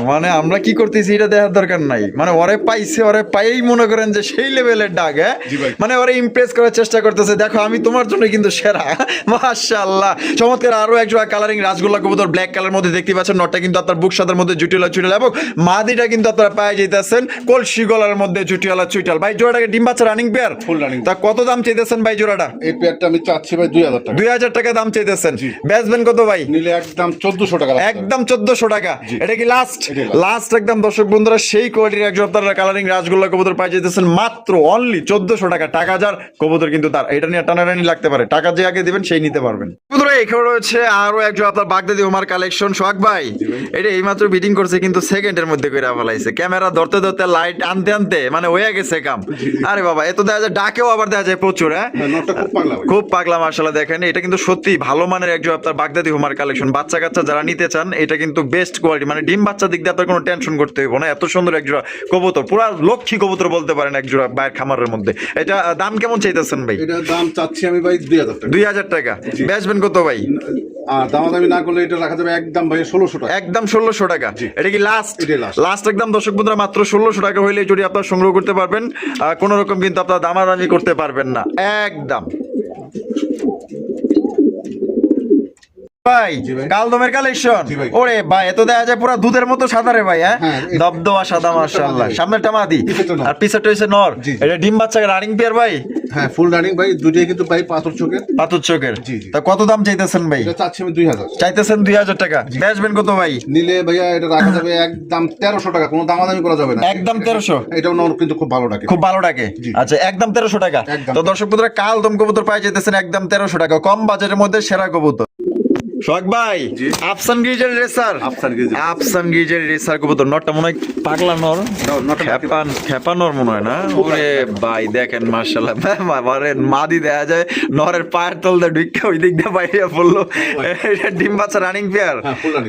মানে আমরা কি করতেছি এটা দেখার দরকার নাই, মানে ওরে পাইছে, ওরে পাইই মনে করেন যে সেই লেভেলের ডাক। হ্যাঁ, মানে ওরে ইমপ্রেস করার চেষ্টা করতেছে, দেখো আমি তোমার জন্য কিন্তু সেরা। মাশাআল্লাহ, চমৎকার আরো এক জোড়া কালারিং রাসগোল্লা কবুতর ব্ল্যাক কালার মধ্যে দেখতে পাচ্ছেন। নটটা কিন্তু আপনার বুক সাদার মধ্যে জুটিওয়ালা চুইটাল এবং মাদিটা কিন্তু আপনারা পায়ে যাইতেছেন কলসি গলার মধ্যে জুটিওয়ালা চুইটাল। ভাই জোড়াটাকে ডিম বাচ্চা রানিং পেয়ার, ফুল রানিং। তা কত দাম চাইতেছেন ভাই জোড়াটা? এই পেয়ারটা আমি চাচ্ছি ভাই 2000 টাকা। 2000 টাকা দাম চাইতেছেন, বেচবেন কত ভাই? নিলে একদম 1400 টাকা, একদম 1400 টাকা। এটা কি লাস্ট একদম? দর্শক বন্ধুরা, সেই কোয়ালিটির একজন আপনারা কালারিং রাসগোল্লা কবুতর পাই যেতেছেন মাত্র অনলি 1400 টাকা। টাকা যার কবুতর কিন্তু তার, এটা নিয়ে টানাটানি লাগতে পারে, টাকা যে আগে দিবেন সেই নিতে পারবেন। বন্ধুরা এখানে রয়েছে আরো একজন আপনার বাগদাদি হোমার কালেকশন। সোহাগ ভাই এটা এইমাত্র বিটিং করছে, কিন্তু সেকেন্ডের মধ্যে করে ফেলাইছে, ক্যামেরা ধরতে ধরতে লাইট আনতে আনতে মানে হয়ে গেছে কাম। আরে বাবা, এত দেখা যায় ডাকেও আবার দেখা যায় প্রচুর। হ্যাঁ, খুব পাগলা মাশাআল্লাহ। দেখেন এটা কিন্তু সত্যি ভালো মানের একজন আপনার বাগদাদি হোমার কালেকশন। বাচ্চা কাচ্চা যারা নিতে চান এটা কিন্তু বেস্ট কোয়ালিটি, মানে ডিম বাচ্চা দিক দিয়ে আপনার কোনো টেনশন করতে হইব না। এত সুন্দর একজোড়া কবুতর, পুরা লক্ষ্মী কবুতর বলতে পারেন একজোড়া বাইরের খামারের মধ্যে। এটা দাম কেমন চাইতেছেন ভাই? এটা দাম চাচ্ছি আমি ভাই 2000 টাকা। 2000 টাকা, বেচবেন কত ভাই? আর দামাদামি না করলে এটা রাখা যাবে একদম ভাই 1600 টাকা। একদম 1600 টাকা। এটা কি লাস্ট একদম দর্শক বন্ধুরা? মাত্র 1600 টাকা হইলে যদি আপনারা সংগ্রহ করতে পারবেন, কোন রকম কিন্তু আপনারা দামাদামি করতে পারবেন না একদম। ভাই কালদমের কালেকশন, ওরে ভাই এত দেখা যায় পুরো দুধের মতো সাদা রে ভাই। হ্যাঁ, দবদবা সাদা মাশাআল্লাহ। সামনেরটা মাদি আর পিছারটা হইছে নর। এটা ডিম বাচ্চা রানিং পেয়ার ভাই? হ্যাঁ, ফুল রানিং ভাই, দুটোই কিন্তু ভাই পাথর চোখের। তা কত দাম চাইতেছেন ভাই? এটা চাচ্ছি আমি 2000, চাইতেছেন 2000 টাকা, বেচবেন কত ভাই? নিলে ভাইয়া এটা রাখা যাবে একদম 1300 টাকা, কোনো দামাদামি করা যাবে না, একদম 1300। এটাও নর কিন্তু খুব ভালো ডাকে, আচ্ছা একদম 1300 টাকা। তো দর্শক বন্ধুরা কালদম কবুতর পাই যেতেছেন একদম 1300 টাকা, কম বাজারের মধ্যে সেরা কবুতর। সোহাগ ভাই আফসান গিজের রেসার কবুতর, নটটা মনে হয় পাগলা নর, খেপানোর মনে হয় না? ওরে ভাই দেখেন মাশাআল্লাহ, মাদি দেখা যায় নরের পায়ের তল দিয়ে ঢুকে ওই দিক দিয়ে বাইরে পড়লো। এটা ডিম বাচ্চা রানিং পেয়ার।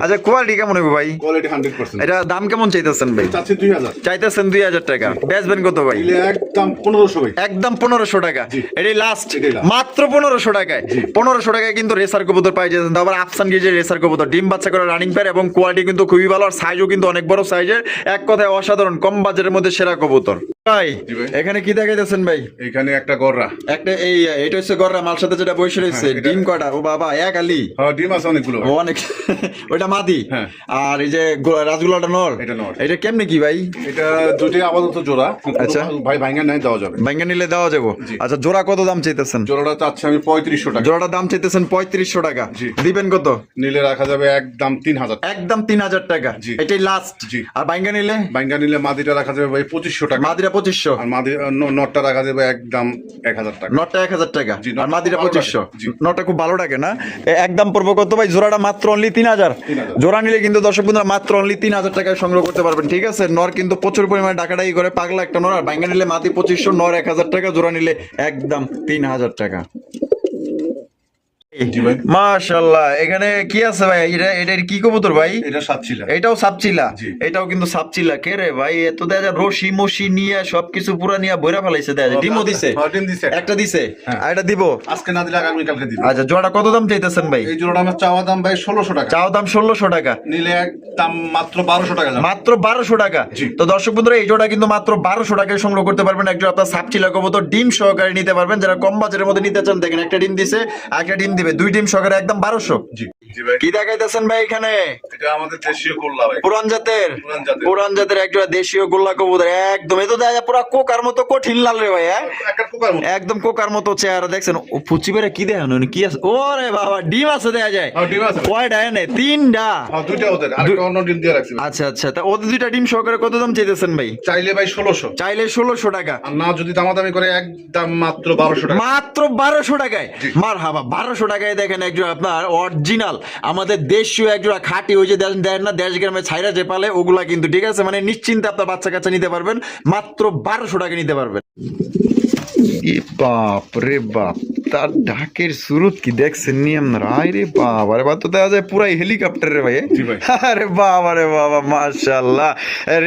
আচ্ছা কোয়ালিটি কেমন হবে ভাই? কোয়ালিটি 100%। এটা দাম কেমন চাইতেছেন ভাই? চাচ্ছি 2000, চাইতেছেন 2000 টাকা, বেচবেন কত ভাই? একদম 1500 ভাই, একদম 1500 টাকা। এটাই লাস্ট, মাত্র 1500 টাকায়। 1500 টাকায় কিন্তু রেসার কবুতর পাই যেতেন। তারপর আফসান গিজের রেসার কবুতর, ডিম বাচ্চা করে রানিং পেয়ার এবং কোয়ালিটি কিন্তু খুবই ভালো, আর সাইজও কিন্তু অনেক বড় সাইজের। এক কথায় অসাধারণ, কম বাজারের মধ্যে সেরা কবুতর। ভাই এখানে কি দেখাইতেছেন ভাই? এখানে একটা গররা, একটা এটা হচ্ছে গররা, মাল সাথে যেটা বসে রয়েছে। ডিম কয়টা? ও বাবা, এক আলি। হ্যাঁ, ডিম আছে অনেকগুলো, অনেক। ওইটা মাদি, আর এই যে রাসগোল্লাটা নর। এটা কেমনে কি ভাই? এটা দুটোই আপাতত জোড়া। আচ্ছা ভাই, ভাঙ্গা নিলে দেওয়া যাবে, ভাঙ্গা নিলে দেওয়া যাবে। আচ্ছা জোড়া কত দাম চাইতেছেন? জোড়াটা চাচ্ছি আমি 3500 টাকা। জোড়াটার দাম চাইতেছেন 3500 টাকা, দিবেন কত? নিলে রাখা যাবে একদম 3000, একদম 3000 টাকা। এটাই লাস্ট। আর ভাঙ্গা নিলে মাদিটা রাখা যাবে ভাই 2500 টাকা। মাদিরা 2500, আর মাদি নটটা রাখা যাবে একদম 1000 টাকা। নটটা 1000 টাকা জি, আর মাদিটা ভালো 2500। লাগে। জি। নটটা খুব ভালো লাগে না? একদম পড়বো কত ভাই? জোড়াটা মাত্র অনলি 3000। 3000 জোড়া নিলে কিন্তু দর্শক বন্ধুরা মাত্র অনলি 3000 টাকায় সংগ্রহ করতে পারবেন, ঠিক আছে? নর কিন্তু প্রচুর পরিমাণে ডাকাডাকি করে, পাগলা একটা নর। আর বাইঙ্গা নিলে মাদি 2500, নর 1000 টাকা, জোড়া নিলে একদম 3000 টাকা। জি ভাই। মাশাআল্লাহ, এখানে কি আছে ভাই? এটার কি কবুতর ভাই? এটা সাতছিলা। এটাও সাপচিলা, জি। এটাও কিন্তু সাপচিলা। কে রে ভাই? এত দেখা যায় রশি মশি নিয়ে সবকিছু পুরা নিয়ে বইরা ফেলাইছে। দেখা যায় ডিমও দিছে, হ্যাঁ, ডিম দিছে। একটা দিছে, হ্যাঁ। আর এটা দিব। আজকে না দিলে আগামী কালকে দিব। আচ্ছা, জোড়াটা কত দাম চাইতেছেন ভাই? এই জোড়াটা আমার চাওয়া দাম ভাই 1600 টাকা। চাও দাম 1600 টাকা, নিলে একদম মাত্র 1200 টাকা যাবে। মাত্র 1200 টাকা। জি। তো দর্শক বন্ধুরা, এই জোড়া কিন্তু মাত্র 1200 টাকায় সংগ্রহ করতে পারবেন। একজন আপনার সাপচিলা কবুতর ডিম সহকারে নিতে পারবেন। যারা কম বাজারের মধ্যে নিতে চান, দেখেন একটা ডিম দিছে, আর একটা ডিম দিবে, 2 ডিম সহকারে একদম 1200। জি জি ভাই। কি দেখাইতেছেন ভাই এখানে? এটা আমাদের দেশীয় গোল্লা ভাই। পুরান জাতের, পুরান জাতের। পুরান জাতের একজোড়া দেশীয় গোল্লা কবুতর, একদম এ তো দেখা যায় পুরা কোকার মতো কঠিন লাল রে ভাই। হ্যাঁ, একটা কুকার মতো। একদম কোকার মতো চেহারা, দেখছেন? ও ফুচি বেড়ে কি দেখেন কি আছে? ওরে বাবা, ডিম আছে দেখা যায়। হ্যাঁ, ডিম আছে। কয়টা এনে? 3টা। হ্যাঁ, দুইটা ওদের, আরেকটা অন্য ডিম দিয়ে রাখছি ভাই। আচ্ছা আচ্ছা, তা ওদের 2টা ডিম সহকারে কত দাম চাইতেছেন ভাই? চাইলে ভাই 1600, চাইলে 1600 টাকা, আর না যদি দামাদামি করে একদম মাত্র 1200 টাকা। মাত্র 1200 টাকায়। মার হাবা, 1200 টাকায় দেখেন একজোড়া আপনার অরিজিনাল আমাদের দেশীয় একজোড়া খাঁটি, ওই যে দেন না দেশ গ্রামে ছাইরা যে পালে ওগুলা কিন্তু, ঠিক আছে? মানে নিশ্চিন্তে আপনার বাচ্চা কাচ্চা নিতে পারবেন, মাত্র 1200 টাকা নিতে পারবেন। বাপ রে বাপ, তার ঢাকের সুরত কি দেখছেন নি আপনারা? আরে বাবা রে বাবা, তো দেখা যায় পুরাই হেলিকপ্টার রে ভাই। জি ভাই। আরে বাবা রে বাবা, মাশাআল্লাহ।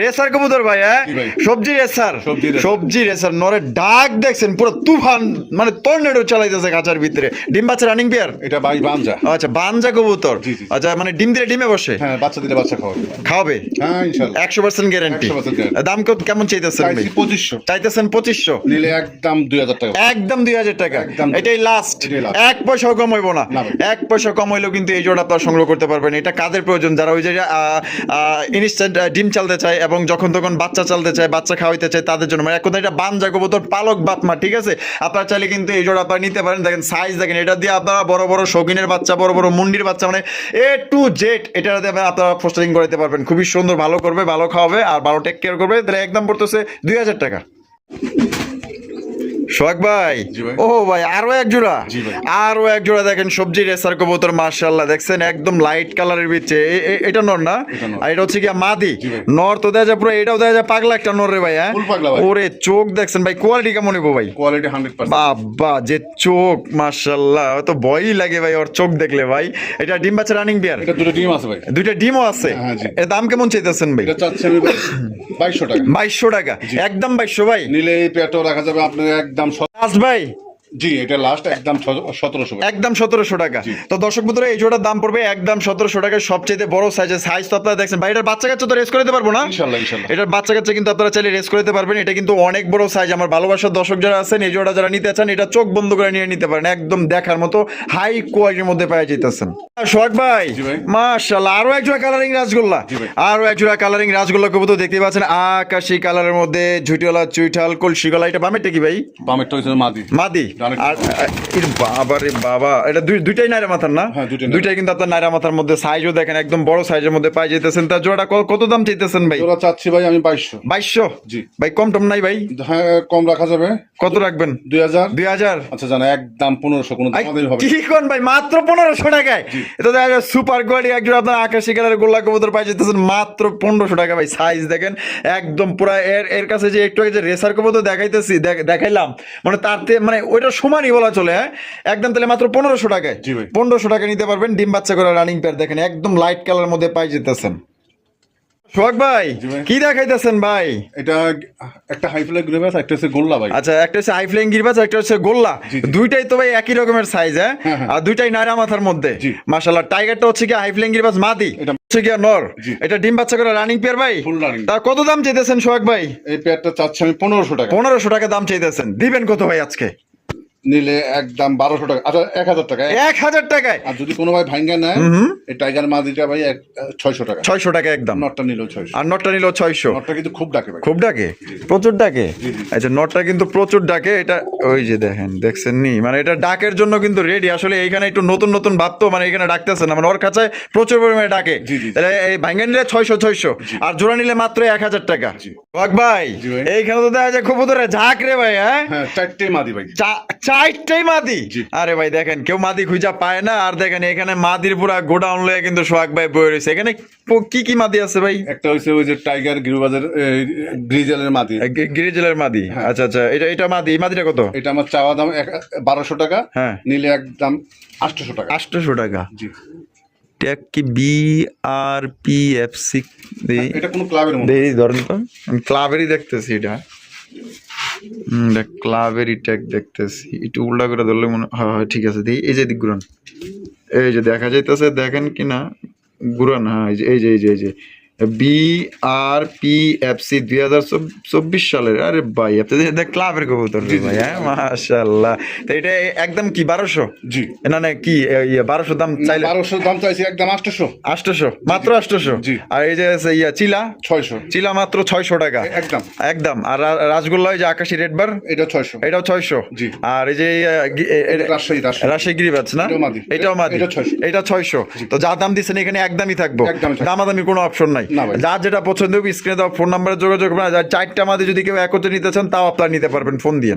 রেসার কবুতর ভাই, হ্যাঁ? জি ভাই। সবজি রেসার, সবজি রেসার। সবজি রেসার। নরে ডাক দেখছেন, পুরো তুফান, মানে টর্নেডো চালাইতেছে খাঁচার ভিতরে। ডিম বাচ্চা রানিং পেয়ার? এটা ভাই বানজা। আচ্ছা, বানজা কবুতর। জি, জি। আচ্ছা, মানে ডিম দিলে ডিমে বসে? হ্যাঁ, বাচ্চা দিলে বাচ্চা খাওয়াবে। খাওয়াবে? হ্যাঁ, ইনশাআল্লাহ। 100% গ্যারান্টি। 100% guarantee। দাম কেমন চাইতেছেন ভাই? চাইছি 2500, চাইতেছেন 2500? নিলে একদম 2000 টাকা। একদম 2000 টাকা, একদম। এটাই লাস্ট। এটাই last। 1 পয়সাও কম হইব না। না ভাই। 1 পয়সা কম হইলেও কিন্তু এই জোড়া আপনারা সংগ্রহ করতে পারবেন। এটা কাদের প্রয়োজন? যারা ওই যে ইনস্ট্যান্ট ডিম চালতে চায় এবং যখন তখন বাচ্চা চালতে চায়, বাচ্চা খাওয়াইতে চায়, তাদের জন্য। মানে এক কথায় এটা বানজা কবুতর, পালক বাপ মা, ঠিক আছে? আপনারা চাইলে কিন্তু এই জোড়া আপনারা নিতে পারেন। দেখেন সাইজ, দেখেন এটা দিয়ে আপনারা বড় বড় শৌখিনের বাচ্চা, বড় বড় মুন্ডির বাচ্চা, মানে A to Z এটা দিয়ে আপনারা ফোস্টারিং করাতে পারবেন। খুবই সুন্দর, ভালো করবে, ভালো খাওয়াবে আর ভালো টেক কেয়ার করবে। তাহলে একদম পড়তেছে 2000 টাকা। সোহাগ ভাই, জি ভাই। ও ভাই, আরো এক জোড়া, জি ভাই। আরো এক জোড়া দেখেন সবজি রেসার কবুতর। মাশাআল্লাহ, দেখছেন একদম লাইট কালারের ভিতরে। এটা নর না? এটা নর। আর এটা হচ্ছে কি মাদি? জি ভাই। নর তো দেখা যায় পুরো, এটাও দেখা যায় পাগলা একটা নর রে ভাই। হ্যাঁ, ফুল পাগলা ভাই। ওরে চোখ দেখছেন ভাই, কোয়ালিটি কেমন হইব ভাই? কোয়ালিটি 100%। বাবা, যে চোখ, মাশাআল্লাহ, তো ভয়ই লাগে ভাই ওর চোখ দেখলে ভাই। এটা ডিম বাচ্চা রানিং বিয়ার? এটা দুটো ডিম আছে ভাই। 2টা ডিমও আছে। হ্যাঁ, জি। এর দাম কেমন চাইতেছেন ভাই? এটা চাচ্ছি আমি ভাই 2200 টাকা। 2200 টাকা, একদম 2200 ভাই। নিলে এই পেয়ারটাও রাখা যাবে আপনার একদম লাস্ট ভাই, জি, এটা লাস্ট একদম 1700 টাকা। একদম 1700 টাকা। জি। তো দর্শক বন্ধুরা, এই জোড়ার দাম পড়বে একদম 1700 টাকায়। সবচেয়ে বড় সাইজের, সাইজ তো আপনারা দেখছেন ভাই। এটার বাচ্চা কাচ্চা তো রেস করে দিতে পারবো না? ইনশাআল্লাহ, ইনশাআল্লাহ। এটার বাচ্চা কাচ্চা কিন্তু আপনারা চাইলে রেস করে দিতে পারবেন। এটা কিন্তু অনেক বড় সাইজ। আমার ভালোবাসার দর্শক যারা আছেন, এই জোড়া যারা নিতে চান, এটা চোখ বন্ধ করে নিয়ে নিতে পারেন। একদম দেখার মতো হাই কোয়ালিটির মধ্যে পাওয়া যাইতেছেন। সোহাগ ভাই, জি ভাই। মাশাআল্লাহ, আরো এক জোড়া কালারিং রাজগোল্লা, জি ভাই। আরো এক জোড়া কালারিং রাজগোল্লা কবুতর দেখতে পাচ্ছেন। আকাশি কালারের মধ্যে ঝুটিওয়ালা চুইঠাল কলসি গলা। এটা বামেরটা কি ভাই? বামেরটা হইছে মাদি। মাদি। ডানেরটা আর এর বাবা রে বাবা, এটা দুইটাই নাইরা মাথার না? হ্যাঁ, দুইটাই নাইরা। দুইটাই কিন্তু আপনার নাইরা মাথার মধ্যে। সাইজও দেখেন একদম বড় সাইজের মধ্যে পাই যাইতেছেন। তার জোড়া কত দাম চাইতেছেন ভাই? ওরা চাচ্ছি ভাই আমি 2200। 2200? জি। ভাই কম টম নাই ভাই? হ্যাঁ, কম রাখা যাবে। কত রাখবেন? 2000। 2000? আচ্ছা জানা, একদম 1500, কোনো দামাদামি হবে না। কি কোন ভাই, মাত্র 1500 টাকায়? এটা দেখা যায় সুপার কোয়ালিটি একজন আপনার আকাশি কালারের গোল্লা কবুতর পাই যেতেছেন মাত্র 1500 টাকা ভাই। সাইজ দেখেন একদম পুরা এর কাছে যে একটু আগে যে রেসার কবুতর দেখাইতেছি, দেখাইলাম, মানে তার মানে ওইটা সমানই বলা চলে। হ্যাঁ, একদম তাহলে মাত্র 1500 টাকায়। জি ভাই। 1500 টাকা নিতে পারবেন। ডিম বাচ্চা করে রানিং পেয়ার দেখেন একদম লাইট কালার মধ্যে পাই যেতেছেন। সোহাগ ভাই, জি ভাই। কি দেখাইতেছেন ভাই? এটা একটা হাই ফ্লাই গ্রেভাস, একটা হচ্ছে গোল্লা ভাই। আচ্ছা, একটা হচ্ছে হাই ফ্লাইং গিরবাজ, একটা হচ্ছে গোল্লা। জি, জি। দুইটাই তো ভাই একই রকমের সাইজ। হ্যাঁ, হ্যাঁ, হ্যাঁ। আর দুইটাই নাইরা মাথার মধ্যে। জি। মাশাআল্লাহ, টাইগারটা হচ্ছে কি হাই ফ্লাইং গিরবাজ মাদি, এটা হচ্ছে কি নর। জি। এটা ডিম বাচ্চা করে রানিং পেয়ার ভাই। Full running. তা কত দাম চাইতেছেন সোহাগ ভাই? এই পেয়ারটা চাচ্ছি আমি 1500 টাকা। 1500 টাকা দাম চাইতেছেন। দিবেন কত ভাই আজকে? নিলে একদম 1200 টাকা, আচ্ছা 1000 টাকা। 1000 টাকায়। আর যদি কোনো ভাই ভাঙ্গা নেয় এই টাইগার মাদিটা ভাই 600 টাকা। 600 টাকা একদম। নটটা নিলেও 600। আর নটটা নিলেও 600। নটটা কিন্তু খুব ডাকে ভাই। খুব ডাকে, প্রচুর ডাকে। আচ্ছা, নটটা কিন্তু প্রচুর ডাকে। এটা ওই যে দেখছেন নি, মানে এটা ডাকের জন্য কিন্তু রেডি। আসলে এইখানে একটু নতুন নতুন ভাবতো, মানে এখানে ডাকতেছে না, মানে ওর কাছে প্রচুর পরিমাণে ডাকে। তাহলে এই ভাঙ্গা নিলে 600, আর জোড়া নিলে মাত্র 1000 টাকা। ভাই এইখানে তো দেখা যায় কবুতরের ঝাঁক রে ভাই। হ্যাঁ, 4টে মাদি ভাই। 4টাই মাদি। আরে ভাই দেখেন, কেউ মাদি খুঁজা পায় না। আর দেখেন এখানে মাদির পুরা গোডাউন লয়ে কিন্তু সোহাগ ভাই বয়ে রয়েছে। এখানে কি কি মাদি আছে ভাই? একটা হইছে ওই যে টাইগার গিরুবাজের গ্রিজেলের মাদি। গ্রিজেলের মাদি। আচ্ছা আচ্ছা, এটা মাদি। এই মাদিটা কত? এটা আমার চাওয়া দাম 1200 টাকা। হ্যাঁ, নিলে একদম 800 টাকা। 800 টাকা। জি। ট্যাগ কি BRPFC? এটা কোন ক্লাবের মধ্যে? ধরেন তো, আমি ক্লাবেরই দেখতেছি। এটা ক্লাবেরই ট্যাগ দেখতেছি। একটু উল্টা করে ধরলে মনে হয় ঠিক আছে। এই যে দিক ঘুরান, এই যে দেখা যাইতেছে, দেখেন কিনা ঘুরান। হ্যাঁ, এই যে BRPFC 2024 সালের। আরে ভাই, আপনি ক্লাবের কবুতর ভাই। হ্যাঁ, মাশাআল্লাহ। তো এটা একদম কি 1200? জি। না কি 1200 দাম চাইলে? 1200 দাম চাইছি, একদম 800। 800 মাত্র 800। জি। আর এই যে চিলা 600। চিলা মাত্র 600 টাকা একদম একদম। আর রাসগোল্লা ওই যে আকাশি রেড বার, এটা 600। এটাও 600। জি। আর এই যে রাজশাহী গিরিবাজ না, এটাও মাদি, এটা 600। তো যা দাম দিচ্ছেন এখানে একদমই থাকবো, দামাদামি কোনো অপশন নাই। যার যেটা পছন্দ হবে স্ক্রিনে দেওয়া ফোন নাম্বারে যোগাযোগ করবেন। আর 4টা মাদি যদি কেউ একত্রে নিতে চান তাও আপনারা নিতে পারবেন ফোন দিয়ে।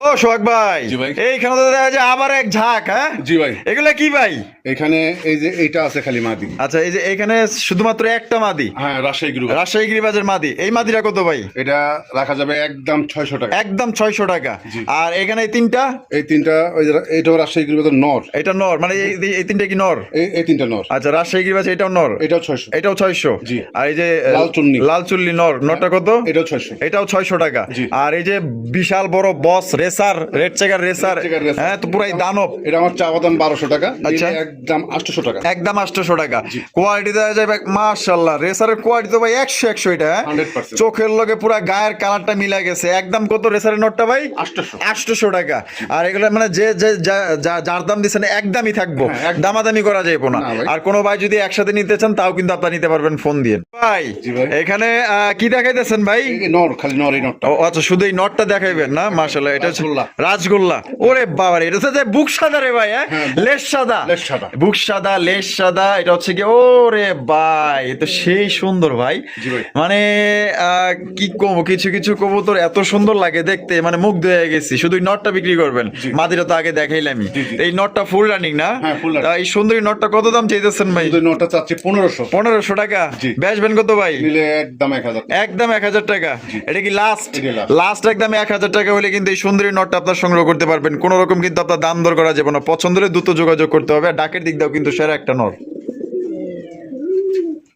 ও সোহাগ ভাই, এইখানে তো দেখা যায় আবার এক ঝাঁক। হ্যাঁ জি ভাই। এগুলা কি ভাই? এখানে এই যে এইটা আছে খালি মাদি। আচ্ছা, এই যে এখানে শুধুমাত্র একটা মাদি। হ্যাঁ, রাজশাহী গিরিবাজের মাদি। এই মাদিটা কত ভাই? এটা রাখা যাবে একদম 600 টাকা। একদম 600 টাকা। আর এখানে এই তিনটা ওই যে এটাও রাজশাহী গিরিবাজের নর। এটা নর, মানে এই তিনটা কি নর? এই তিনটা নর। আচ্ছা, রাজশাহী গিরিবাজ এটাও নর, এটাও 600। এটাও 600। জি। আর এই যে লাল চুল্লি নরটা কত? এটাও 600। এটাও 600 টাকা। আর এই যে বিশাল বড় বস রেসার, রেড চেকার রেসার, হ্যাঁ তো পুরাই দানব, এটা আমার চাওয়া দাম 1200 টাকা। আচ্ছা, একদম 800 টাকা। একদম 800 টাকা। কোয়ালিটি দেওয়া যায় মাশাআল্লাহ। রেসারের কোয়ালিটি তো ভাই 100 এটা। 100%। চোখের লগে পুরা গায়ের কালারটা মিলা গেছে একদম। কত রেসারের নটটা ভাই? 800 টাকা। আর এগুলো মানে যে যার দাম দিচ্ছেন একদমই থাকবো, দামাদামি করা যাইবো না। আর কোনো ভাই যদি একসাথে নিতে চান তাও কিন্তু আপনারা নিতে পারবেন ফোন দিয়ে। ভাই এখানে কি দেখাইতেছেন ভাই? নর, খালি নর। এই নটটা। আচ্ছা, শুধু এই নটটা দেখাইবেন না? মাশাআল্লাহ, এটা রাজগোল্লা। ওরে বাবা রে, এটা হচ্ছে বুক সাদা রে ভাই। হ্যাঁ, লেশ সাদা, বুক সাদা, লেশ সাদা। এটা হচ্ছে কি, ওরে ভাই এ তো সেই সুন্দর ভাই। মানে কি কম, কিছু কিছু কবুতর এত সুন্দর লাগে দেখতে, মানে মুগ্ধ হয়ে গেছি। শুধু নটটা বিক্রি করবেন, মাদিরা তো আগে দেখাইলামই। এই নটটা ফুল রানিং না? এই সুন্দরী নটটা কত দাম চাইতেছেন ভাই? নটটা চাচ্ছি 1500 টাকা। বেচবেন কত ভাই? নিলে একদম 1000। একদম 1000 টাকা। এটা কি লাস্ট একদম 1000 টাকা হলে কিন্তু এই সুন্দরী নটটা আপনার সংগ্রহ করতে পারবেন। কোন রকম কিন্তু আপনার দাম দর করা যাবে না। পছন্দ হলে দ্রুত যোগাযোগ করতে হবে। ডাকের দিক দাও কিন্তু সেরা একটা নর।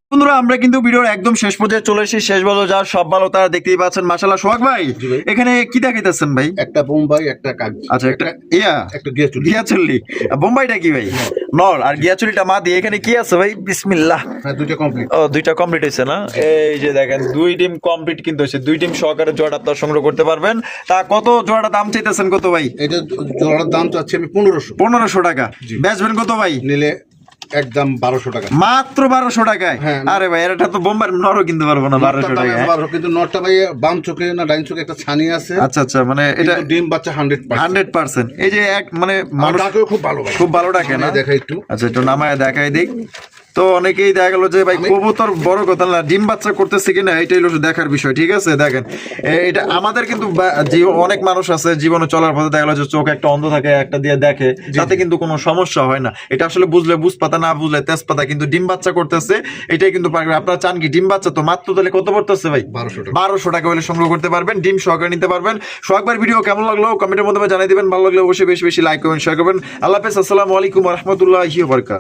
বন্ধুরা, আমরা কিন্তু ভিডিওর একদম শেষ পর্যায়ে চলে এসেছি। শেষ ভালো যার সব ভালো তারা দেখতেই পাচ্ছেন। মাশাআল্লাহ সোহাগ ভাই, এখানে কি দেখাইতেছেন ভাই? একটা বোম্বাই, একটা কাগজি। আচ্ছা, একটা গিয়াচুল্লি। বোম্বাইটা কি ভাই? নর। আর গিয়াচুল্লিটা মাদি। এখানে কি আছে ভাই? বিসমিল্লাহ। হ্যাঁ, দুইটা কমপ্লিট। ও, দুইটা কমপ্লিট হয়েছে না? এই যে দেখেন, 2 টিম কমপ্লিট কিন্তু হয়েছে। 2 টিম সহকারে জোড়া আপনারা সংগ্রহ করতে পারবেন। তা কত জোড়াটা দাম চাইতেছেন কত ভাই? এটা জোড়ার দাম চাচ্ছি আমি 1500 টাকা। বেচবেন কত ভাই? নিলে একদম 1200 টাকা। মাত্র 1200 টাকায়? আরে ভাই, এটা তো বোম্বার নরও কিনতে পারবো না 1200 টাকায়। কিন্তু নটটা ভাই বাম চোখে না ডাইন চোখে একটা ছানি আছে। আচ্ছা আচ্ছা, মানে এটা ডিম বাচ্চা 100%। এই যে এক মানে মানুষকেও খুব ভালো, খুব ভালো ডাকে না? দেখাই একটু। আচ্ছা, একটু নামায় দেখাই দিক। তো অনেকেই দেখা গেল যে ভাই কবুতর বড় কথা না, ডিম বাচ্চা করতেছে কিনা এটাই হলো দেখার বিষয়। ঠিক আছে, দেখেন এটা আমাদের কিন্তু অনেক মানুষ আছে জীবনে চলার পথে দেখা গেল যে চোখ একটা অন্ধ থাকে, একটা দিয়ে দেখে, তাতে কিন্তু কোনো সমস্যা হয় না। এটা আসলে বুঝলে বুঝপাতা, না বুঝলে তেজপাতা। কিন্তু ডিম বাচ্চা করতেছে এটাই কিন্তু পারবে। আপনারা চান কি ডিম বাচ্চা? তো মাত্র তাহলে কত পড়তেছে ভাই? 1200 টাকা হলে সংগ্রহ করতে পারবেন। ডিম সহকারে নিতে পারবেন। সোহাগবার ভিডিও কেমন লাগলো কমেন্টের মধ্যে জানিয়ে দিবেন। ভালো লাগলে অবশ্যই বেশি বেশি লাইক করবেন, শেয়ার করবেন। আল্লাহ হাফেজ। আসসালামু আলাইকুম ওয়া রাহমাতুল্লাহি ওয়া বারাকাতুহু।